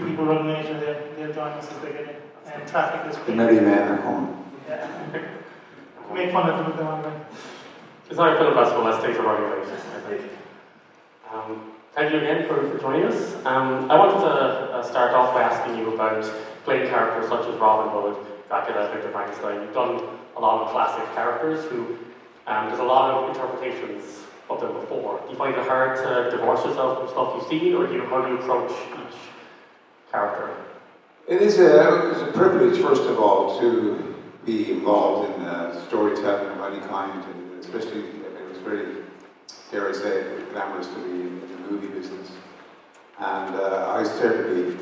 few people running late and they'll join us as they get in. And traffic is The merry men are coming. Yeah. Make fun of them if they want to. It's not a film festival, let's take a running late, I think. Thank you again for joining us. I wanted to start off by asking you about playing characters such as Robin Hood, Dracula, Victor Frankenstein. You've done a lot of classic characters who there's a lot of interpretations of them before. Do you find it hard to divorce yourself from stuff you've seen, or how do you approach each character? It is a privilege, first of all, to be involved in storytelling of any kind, and especially, it was very, dare I say, glamorous to be in the movie business. And I certainly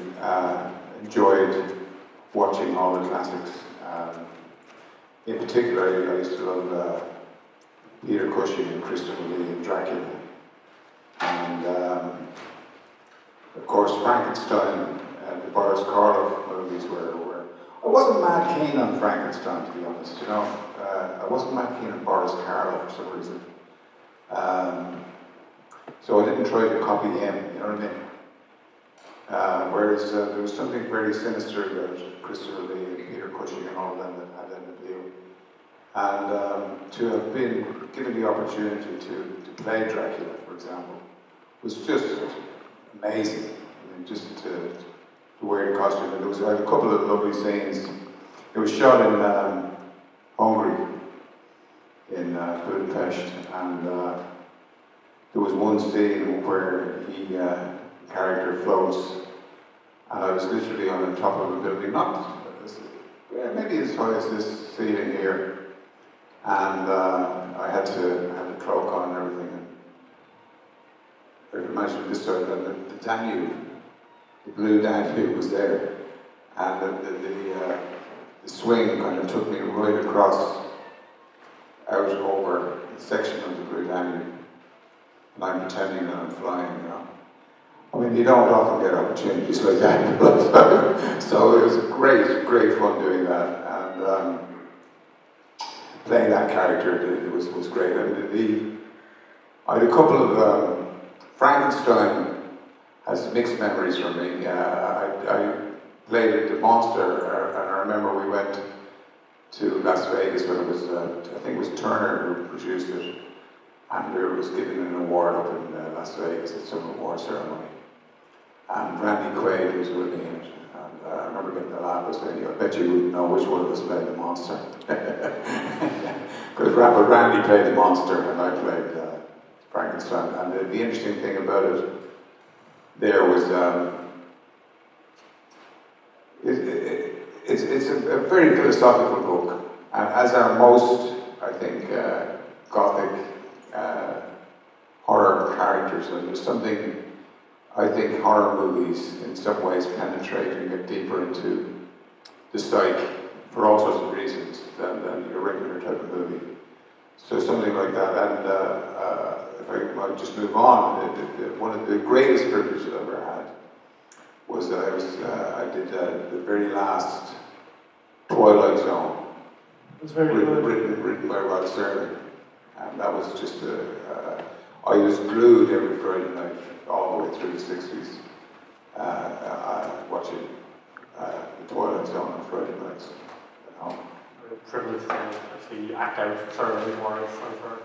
enjoyed watching all the classics. In particular, I used to love Peter Cushing and Christopher Lee and Dracula. And of course, Frankenstein and the Boris Karloff movies were. I wasn't mad keen on Frankenstein, to be honest. I wasn't mad keen on Boris Karloff for some reason. So I didn't try to copy him. You know what I mean? Whereas there was something very sinister about Christopher Lee and Peter Cushing and all of them that had an appeal. And to have been given the opportunity to play Dracula, for example, was just amazing. I mean, just to wear the costume. And there was a couple of lovely scenes. It was shot in Hungary, in Budapest, and there was one scene where the character floats, and I was literally on the top of a building, maybe as high as this ceiling here, and I had to have a cloak on and everything. And I imagine this sort of the Danube, the blue Danube was there, and the swing kind of took me right across out over a section of the blue Danube, and I'm pretending that I'm flying, you know. I mean, you don't often get opportunities like that, so it was great fun doing that, and playing that character it was great. And I had a couple of Frankenstein has mixed memories for me. I played the monster, and I remember we went to Las Vegas when it was, I think it was Turner who produced it, and there was given an award up in Las Vegas at some award ceremony. And Randy Quaid was with me in it, and I remember getting the laugh, saying, I bet you wouldn't know which one of us played the monster. Because Randy played the monster, and I played Frankenstein. And the interesting thing about it there was, it's a very philosophical book, and as are most, I think, Gothic horror characters, and there's something, I think, horror movies in some ways penetrate and get deeper into the psyche for all sorts of reasons than your regular type of movie. So something like that, and if I might just move on, one of the greatest privileges I ever had was that I did the very last Twilight Zone, written by Rod Serling, and that was just I was glued every Friday night all the way through the 60s, watching the Twilight Zone on Friday nights at home. Privileged to actually act out Serling's words, I'm sure.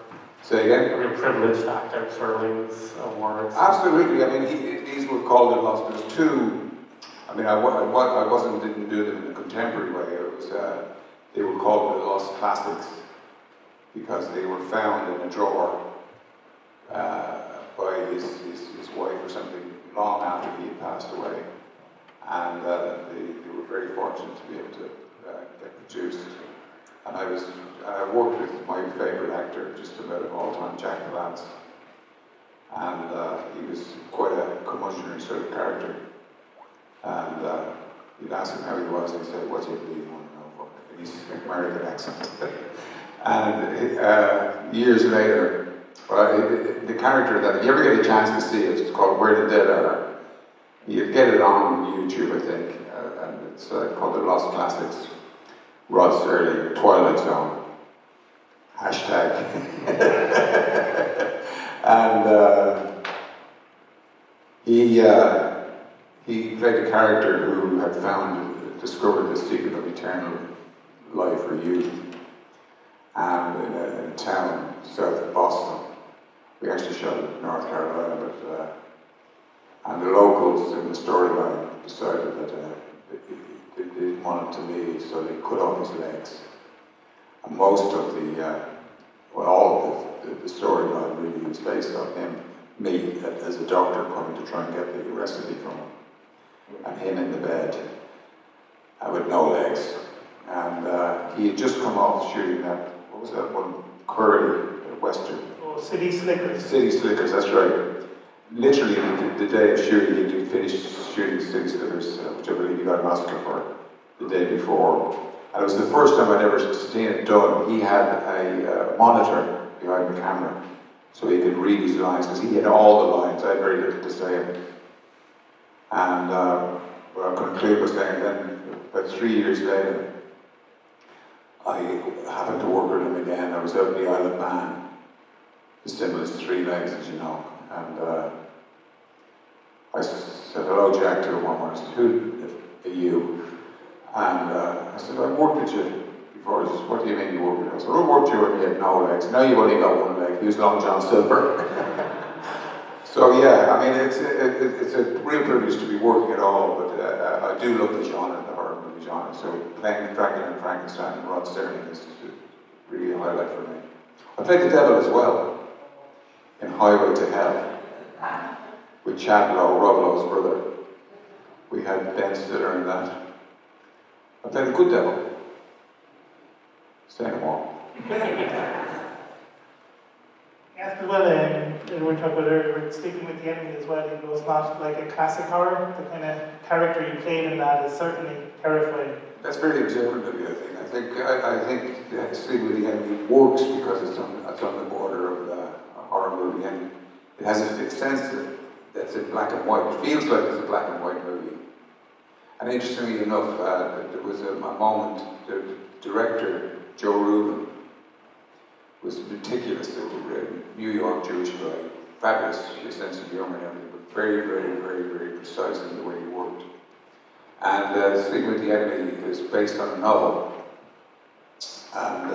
Say again? We're privileged to act out Serling's words. Absolutely. I mean, these were called the lost. There's two. I mean, I didn't do them in a contemporary way. It was they were called the lost classics because they were found in a drawer by his wife or something long after he had passed away, and they were very fortunate to be able to get produced. And I worked with my favourite actor just about of all time, Jack Palance, and he was quite a curmudgeonly sort of character. And you'd ask him how he was, and he'd say, "What do you really want to know for?" And he's American accent. And years later, the character that, if you ever get a chance to see it, it's called Where the Dead Are. You get it on YouTube, I think, and it's called The Lost Classics. Rod Serling, Twilight Zone, hashtag. And he played a character who had discovered the secret of eternal life or youth, and in a town south of Boston. We actually shot it in North Carolina, but and the locals in the storyline decided that they didn't want him to leave, so they cut off his legs. And most of all of the storyline really was based on me as a doctor coming to try and get the recipe from him, and him in the bed with no legs. And he had just come off shooting that, what was that one, Curly, Western. Oh, City Slickers. City Slickers, that's right. Literally, the day of shooting, he finished shooting City Slickers, which I believe he got an Oscar for the day before. And it was the first time I'd ever seen it done. He had a monitor behind the camera, so he could read his lines, because he had all the lines. I had very little to say. And what I conclude by saying then, about 3 years later, I happened to work with him again. I was out in the Isle of Man. The symbol is 3 legs, as you know. And I said hello, Jack, to him one morning. I said, who are you? And I said, I've worked with you before. He says, what do you mean you worked with me? I said, I worked with you and you had no legs. Now you've only got 1 leg. He was Long John Silver. So yeah, I mean, it's a real privilege to be working at all, but I do love the genre, the horror movie genre. So playing Dracula and Frankenstein and Rod Serling is really a highlight for me. I played the devil as well in Highway to Hell with Chad Lowe, Rob Lowe's brother. We had Ben Stiller in that. I played a good devil. Say no more. Yes, as well, we were talking about earlier, Sleeping with the Enemy as well, it was not like a classic horror. The kind of character you played in that is certainly terrifying. That's very observant of you, I think. I think Sleeping with the Enemy works because it's on the border of a horror movie, and it has a sense that's in black and white. It feels like it's a black and white movie. And interestingly enough, there was a moment, the director, Joe Rubin, was meticulous, a New York Jewish guy, fabulous sense of humor and everything, but very, very, very, very precise in the way he worked. And Sleeping with the Enemy is based on a novel. And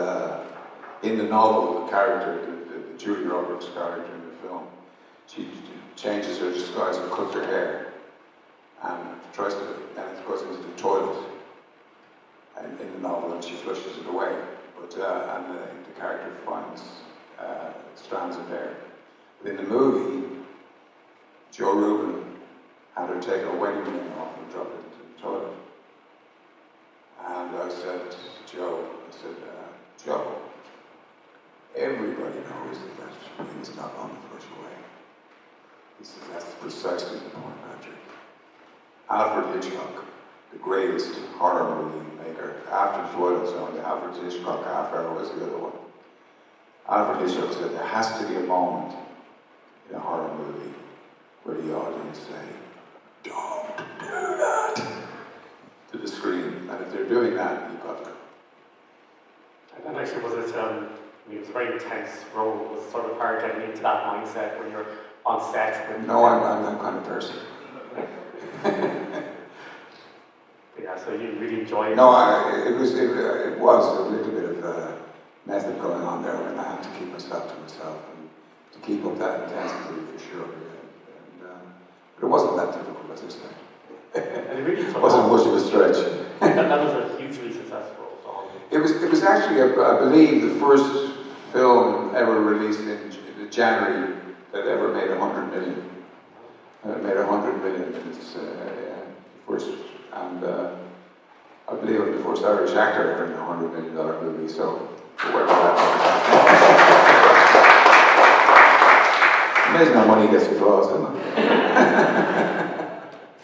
in the novel, the character, the Julie Roberts character in the film, she changes her disguise and cuts her hair, and it goes into the toilet in the novel, and she flushes it away. But the character finds strands of hair. But in the movie, Joe Rubin had her take her wedding ring off and drop it into the toilet. And I said to Joe, Joe, everybody knows that ring is not going to flush away. He said, that's precisely the point, Patrick. Alfred Hitchcock, the greatest horror movie maker, after The Twilight Zone, the Alfred Hitchcock half hour was the other one. Alfred Hitchcock said there has to be a moment in a horror movie where the audience say, don't do that to the screen. And if they're doing that, you've got them. And actually, was it was a very intense role? Was it sort of hard getting into that mindset when you're on set? No, I'm that kind of person. Yeah, so you really enjoyed it? No, it was a little bit of method going on there, and I had to keep myself to myself and to keep up that intensity for sure. But it wasn't that difficult, as I say. And it really It wasn't much of a stretch. that was a hugely successful song. It was actually, I believe, the first film ever released in January that ever made 100 million. It made 100 million in its first, and I believe it was the first Irish actor ever in a $100 million movie, so whoever that was. Amazing how money gets applause, isn't it?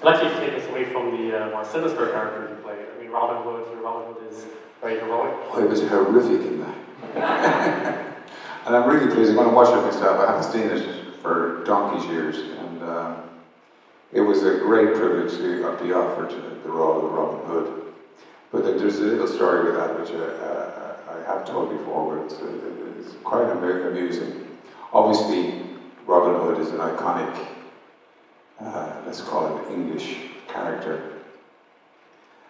I'd like you to take us away from the more sinister characters you played. I mean, Robin Hood is very heroic. I was horrific in that. And I'm really pleased. I'm going to watch it myself. I haven't seen it for donkey's years, and it was a great privilege to be offered the role of Robin Hood. But there's a little story with that which I have told before, but it's quite amusing. Obviously, Robin Hood is an iconic, let's call it English character.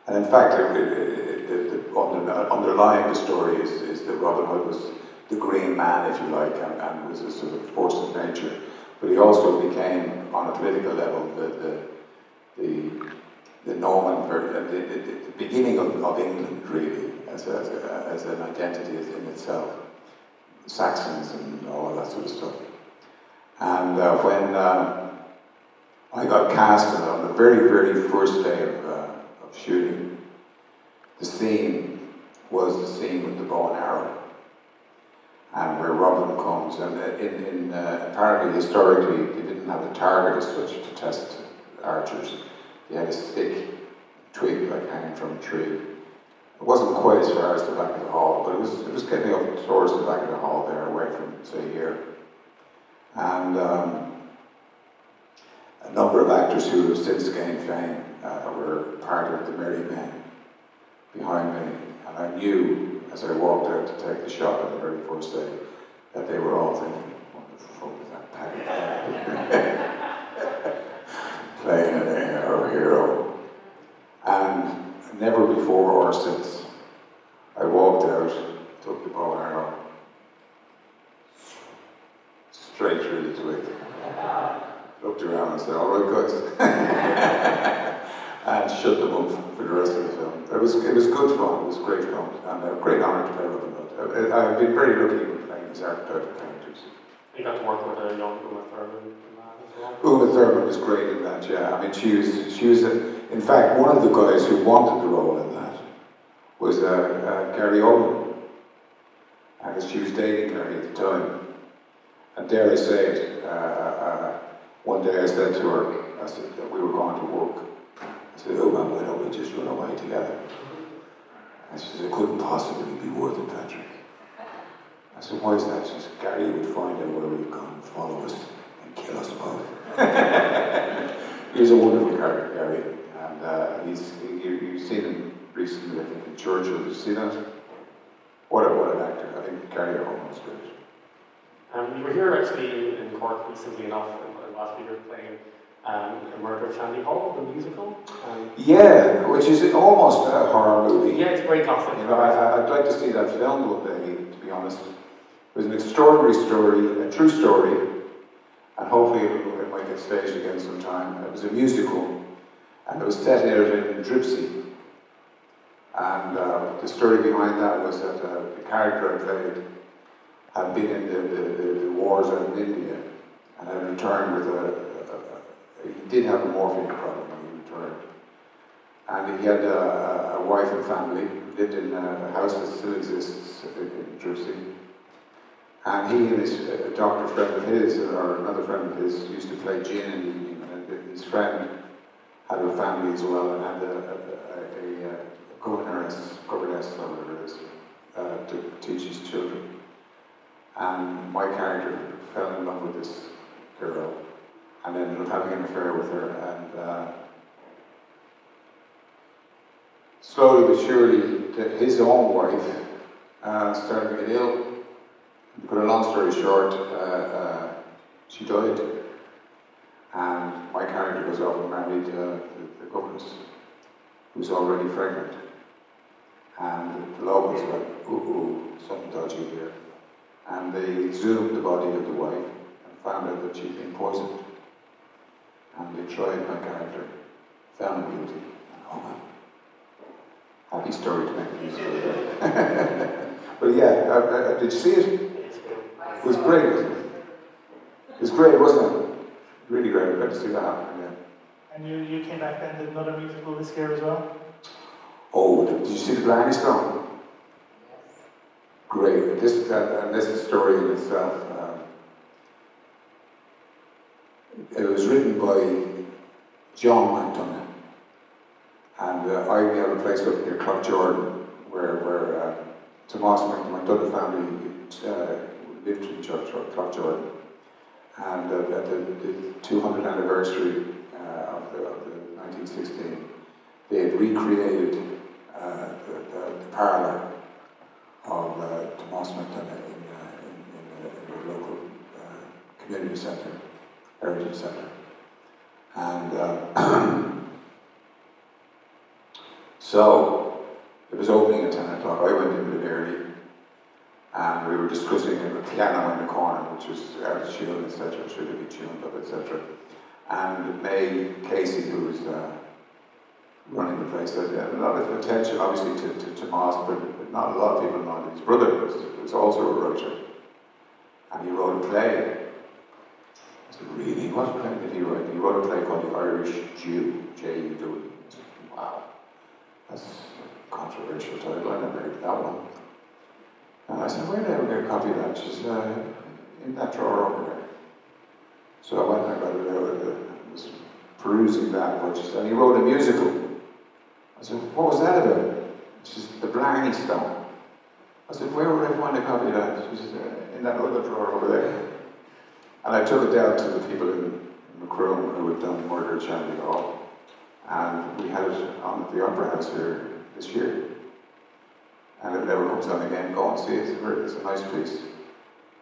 And in fact, underlying the story is that Robin Hood was the green man, if you like, and was a sort of force of nature. But he also became, on a political level, the Norman, the beginning of England, really, as an identity in itself. Saxons and all of that sort of stuff. And when I got cast on the very, very first day of shooting, the scene was the scene with the bow and arrow, and where Robin comes. And apparently, historically, they didn't have a target as such to test archers. They had a stick, twig like hanging from a tree. It wasn't quite as far as the back of the hall, but it was getting up towards the back of the hall there, away from, say, here. And a number of actors who have since gained fame were part of the merry men behind me. And I knew, as I walked out to take the shot on the very first day, that they were all thinking, what the fuck is that Paddy playing our hero? And never before or since, I walked out, took the bow and arrow, straight through the twig. Looked around and said, all right, guys. And shut them up for the rest of the film. It was good fun, it was great fun, and a great honour to play with them. I've been very lucky with playing these archetypal characters. You got to work with a young Uma Thurman in that as well? Uma Thurman was great in that, yeah. I mean, she was in fact, one of the guys who wanted the role in that was Gary Oldman. And she was dating Gary at the time. And dare I say it, one day I said to her, I said that we were going to work. I said, oh man, why don't we just run away together? And she said, it couldn't possibly be worth it, Patrick. I said, why is that? She said, Gary would find out where we've gone, follow us, and kill us both. He's a wonderful character, Gary. And you've seen him recently, I think, in Churchill. Did you see that? What an actor. I think Gary Oldman was great. You were here actually in Cork recently enough, in last year, playing A Murder at Shandy Hall, the musical. Yeah, which is almost a horror movie. Yeah, it's very classic. You know, I'd like to see that film one day, to be honest. It was an extraordinary story, a true story, and hopefully it might get staged again sometime. It was a musical, and it was set out in Dripsy. And the story behind that was that the character I played had been in the wars out in India and had returned with he did have a morphine problem when he returned. And he had a wife and family, lived in a house that still exists in Jersey. And he and a doctor friend of his, or another friend of his, used to play gin in the evening. And his friend had a family as well and had a governess, or whatever it is, to teach his children. And my character fell in love with this girl and ended up having an affair with her. And slowly but surely, his own wife started to get ill. To put a long story short, she died. And my character goes off and married the governess, who's already pregnant. And the locals went, ooh, something dodgy here. And they exhumed the body of the wife and found out that she'd been poisoned. And they tried my character, found him guilty, and oh man. Happy story to make it easier. But yeah, did you see it? It was great, wasn't it? It was great, wasn't it? Really great. Glad to see that happen again. And you came back and did another musical this year as well? Oh, did you see the Blarney Stone? Great. This is a story in itself. It was written by John McDonough. And I have a place up near Clough Jordan where Tomas McDonough family lived in Clough Jordan. And at the 200th anniversary of the 1916, they had recreated the parlour of Tomas McDonough in the local community centre, heritage centre. And So it was opening at 10 o'clock. I went in a bit early, and we were discussing the piano in the corner, which was out of tune, etc. Should it be tuned up, etc. And May Casey, who was running the place, had a lot of attention, obviously, to Moss, but not a lot of people know that his brother was also a writer, and he wrote a play. I said, really? What play did he write? He wrote a play called The Irish Jew, J-U-W. Wow, that's a controversial title. I never heard that one. And I said, where did I ever get a copy of that? She said, in that drawer over there. So I went and I got it out and was perusing that. And she said, he wrote a musical. I said, what was that about? She said, The Blarney Stone. I said, where would I find a copy of that? She said, in that other drawer over there. And I took it down to the people in Macroom who had done Murder at Shandy Hall. And we had it on at the Opera House here this year. And if it ever comes on again, go and see it. It's a nice piece.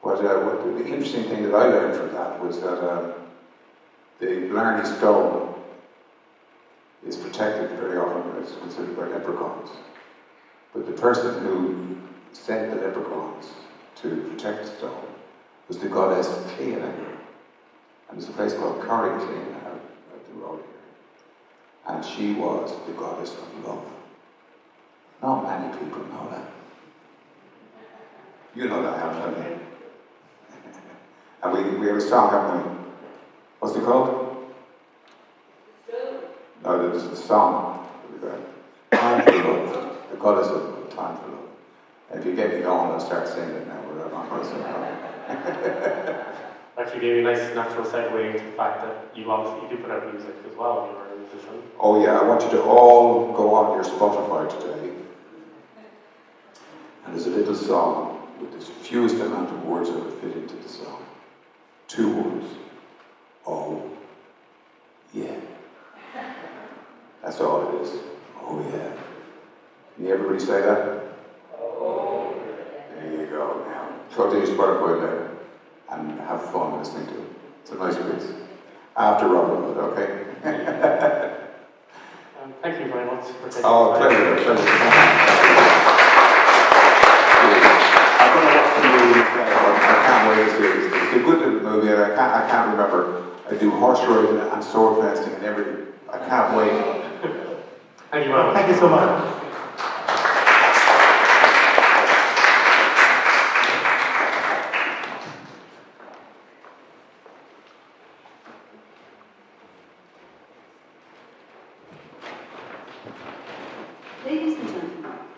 But the interesting thing that I learned from that was that the Blarney Stone is protected very often, it's considered by leprechauns. But the person who sent the leprechauns to protect the stone was the goddess Cleana. And there's a place called Corrie Cleana out the road here. And she was the goddess of love. Not many people know that. You know that, haven't you? And we have a song, haven't we? What's it called? No, there's a song. Time for love. The goddess of love, time for love. And if you get me going, I'll start singing it now. We're not going to sing it. Actually gave you a nice natural segue into the fact that you do put out music as well, you're a musician. Oh yeah, I want you to all go on your Spotify today. And there's a little song with the fewest amount of words that would fit into the song. 2 words. Oh, yeah. That's all it is. Oh, yeah. Can everybody say that? Oh, yeah. There you go. Now, go to your Spotify later and have fun listening to it. It's a nice piece. After Robin Hood, okay? Thank you very much for taking Oh, the time. pleasure. I'm going to watch the movie. I can't wait to see it. It's a good little movie, and I can't remember. I do horse riding and sword fencing and everything. I can't wait. Thank you very much. Thank you so much. Ladies and gentlemen,